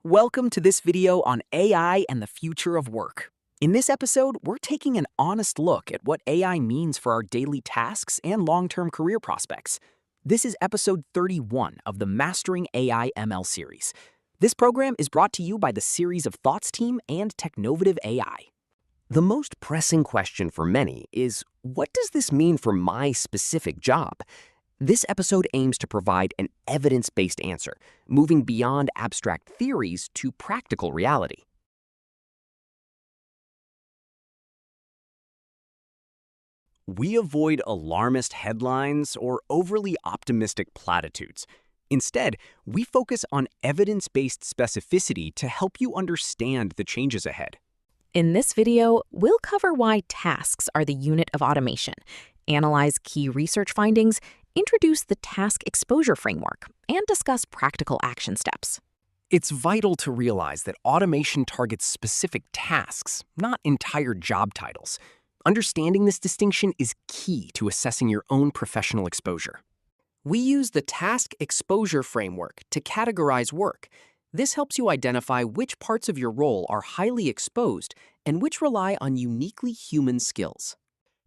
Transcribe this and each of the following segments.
Welcome to this video on AI and the future of work. In this episode, we're taking an honest look at what AI means for our daily tasks and long-term career prospects. This is episode 31 of the Mastering AI ML series. This program is brought to you by the Series of Thoughts team and Technovative AI. The most pressing question for many is, what does this mean for my specific job? This episode aims to provide an evidence-based answer, moving beyond abstract theories to practical reality. We avoid alarmist headlines or overly optimistic platitudes. Instead, we focus on evidence-based specificity to help you understand the changes ahead. In this video, we'll cover why tasks are the unit of automation, analyze key research findings, introduce the task exposure framework, and discuss practical action steps. It's vital to realize that automation targets specific tasks, not entire job titles. Understanding this distinction is key to assessing your own professional exposure. We use the task exposure framework to categorize work. This helps you identify which parts of your role are highly exposed and which rely on uniquely human skills.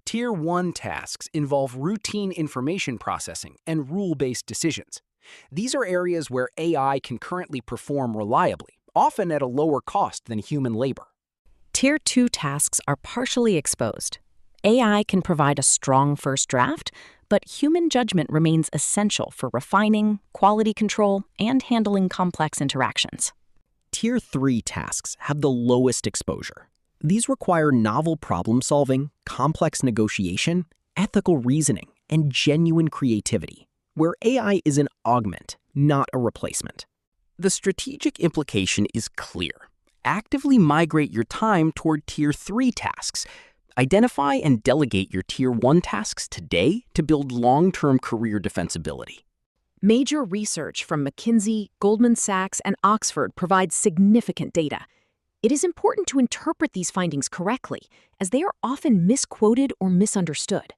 Tier 1 tasks involve routine information processing and rule-based decisions. These are areas where AI can currently perform reliably, often at a lower cost than human labor. Tier 2 tasks are partially exposed. AI can provide a strong first draft, but human judgment remains essential for refining, quality control, and handling complex interactions. Tier 3 tasks have the lowest exposure. These require novel problem-solving, complex negotiation, ethical reasoning, and genuine creativity, where AI is an augment, not a replacement. The strategic implication is clear. Actively migrate your time toward Tier 3 tasks. Identify and delegate your Tier 1 tasks today to build long-term career defensibility. Major research from McKinsey, Goldman Sachs, and Oxford provides significant data. It is important to interpret these findings correctly, as they are often misquoted or misunderstood.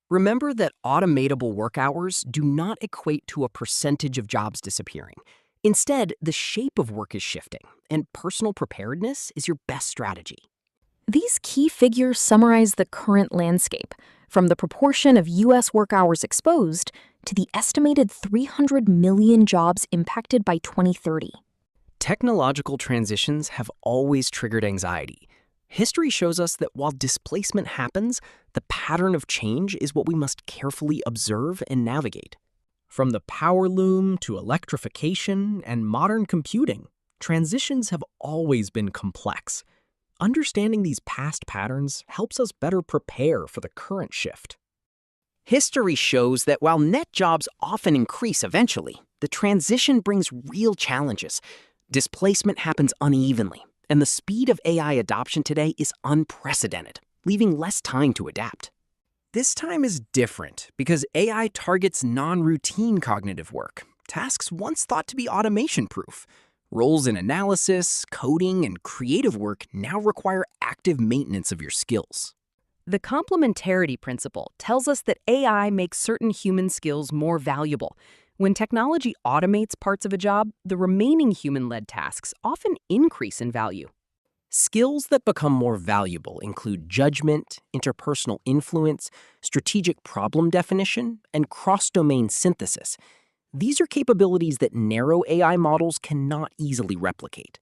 Remember that automatable work hours do not equate to a percentage of jobs disappearing. Instead, the shape of work is shifting, and personal preparedness is your best strategy. These key figures summarize the current landscape, from the proportion of U.S. work hours exposed to the estimated 300 million jobs impacted by 2030. Technological transitions have always triggered anxiety. History shows us that while displacement happens, the pattern of change is what we must carefully observe and navigate. From the power loom to electrification and modern computing, transitions have always been complex. Understanding these past patterns helps us better prepare for the current shift. History shows that while net jobs often increase eventually, the transition brings real challenges. Displacement happens unevenly, and the speed of AI adoption today is unprecedented, leaving less time to adapt. This time is different because AI targets non-routine cognitive work, tasks once thought to be automation-proof. Roles in analysis, coding, and creative work now require active maintenance of your skills. The complementarity principle tells us that AI makes certain human skills more valuable. When technology automates parts of a job, the remaining human-led tasks often increase in value. Skills that become more valuable include judgment, interpersonal influence, strategic problem definition, and cross-domain synthesis. These are capabilities that narrow AI models cannot easily replicate.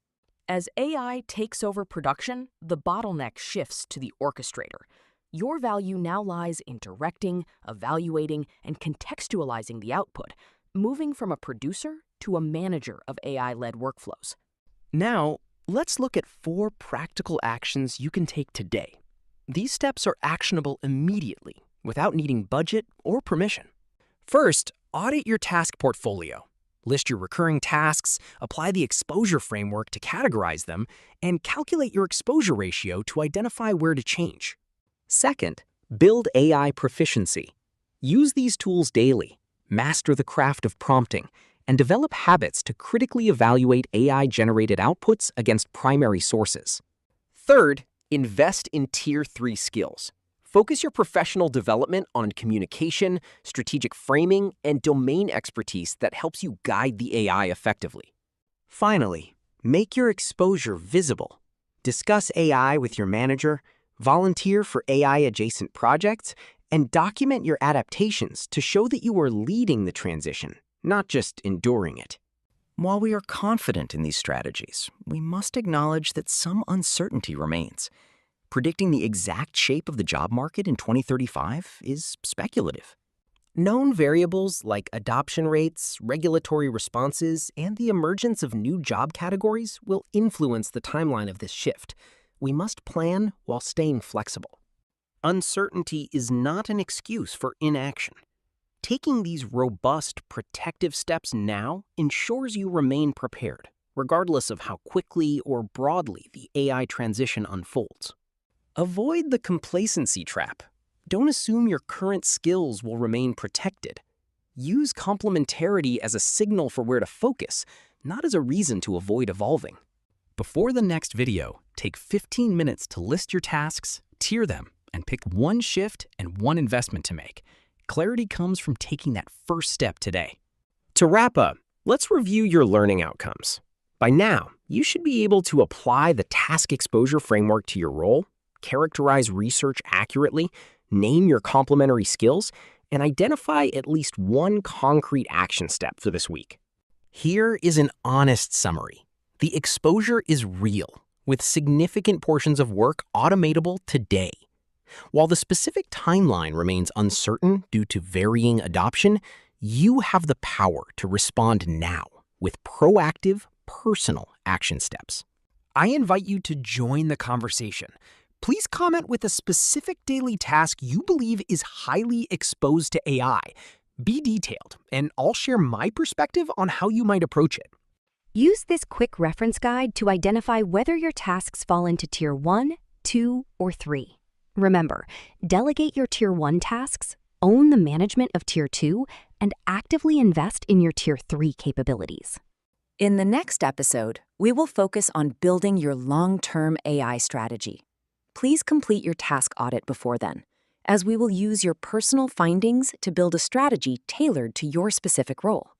As AI takes over production, the bottleneck shifts to the orchestrator. Your value now lies in directing, evaluating, and contextualizing the output, moving from a producer to a manager of AI-led workflows. Now, let's look at 4 practical actions you can take today. These steps are actionable immediately, without needing budget or permission. First, audit your task portfolio. List your recurring tasks, apply the exposure framework to categorize them, and calculate your exposure ratio to identify where to change. Second, build AI proficiency. Use these tools daily. Master the craft of prompting, and develop habits to critically evaluate AI-generated outputs against primary sources. Third, invest in Tier 3 skills. Focus your professional development on communication, strategic framing, and domain expertise that helps you guide the AI effectively. Finally, Make your exposure visible. Discuss AI with your manager, volunteer for AI-adjacent projects, and document your adaptations to show that you are leading the transition, not just enduring it. While we are confident in these strategies, we must acknowledge that some uncertainty remains. Predicting the exact shape of the job market in 2035 is speculative. Known variables like adoption rates, regulatory responses, and the emergence of new job categories will influence the timeline of this shift. We must plan while staying flexible. Uncertainty is not an excuse for inaction. Taking these robust, protective steps now ensures you remain prepared, regardless of how quickly or broadly the AI transition unfolds. Avoid the complacency trap. Don't assume your current skills will remain protected. Use complementarity as a signal for where to focus, not as a reason to avoid evolving. Before the next video, take 15 minutes to list your tasks, tier them, and pick one shift and one investment to make. Clarity comes from taking that first step today. To wrap up, let's review your learning outcomes. By now, you should be able to apply the task exposure framework to your role, characterize research accurately, name your complementary skills, and identify at least one concrete action step for this week. Here is an honest summary. The exposure is real, with significant portions of work automatable today. While the specific timeline remains uncertain due to varying adoption, you have the power to respond now with proactive, personal action steps. I invite you to join the conversation. Please comment with a specific daily task you believe is highly exposed to AI. Be detailed, and I'll share my perspective on how you might approach it. Use this quick reference guide to identify whether your tasks fall into Tier 1, 2, or 3. Remember, delegate your Tier 1 tasks, own the management of Tier 2, and actively invest in your Tier 3 capabilities. In the next episode, we will focus on building your long-term AI strategy. Please complete your task audit before then, as we will use your personal findings to build a strategy tailored to your specific role.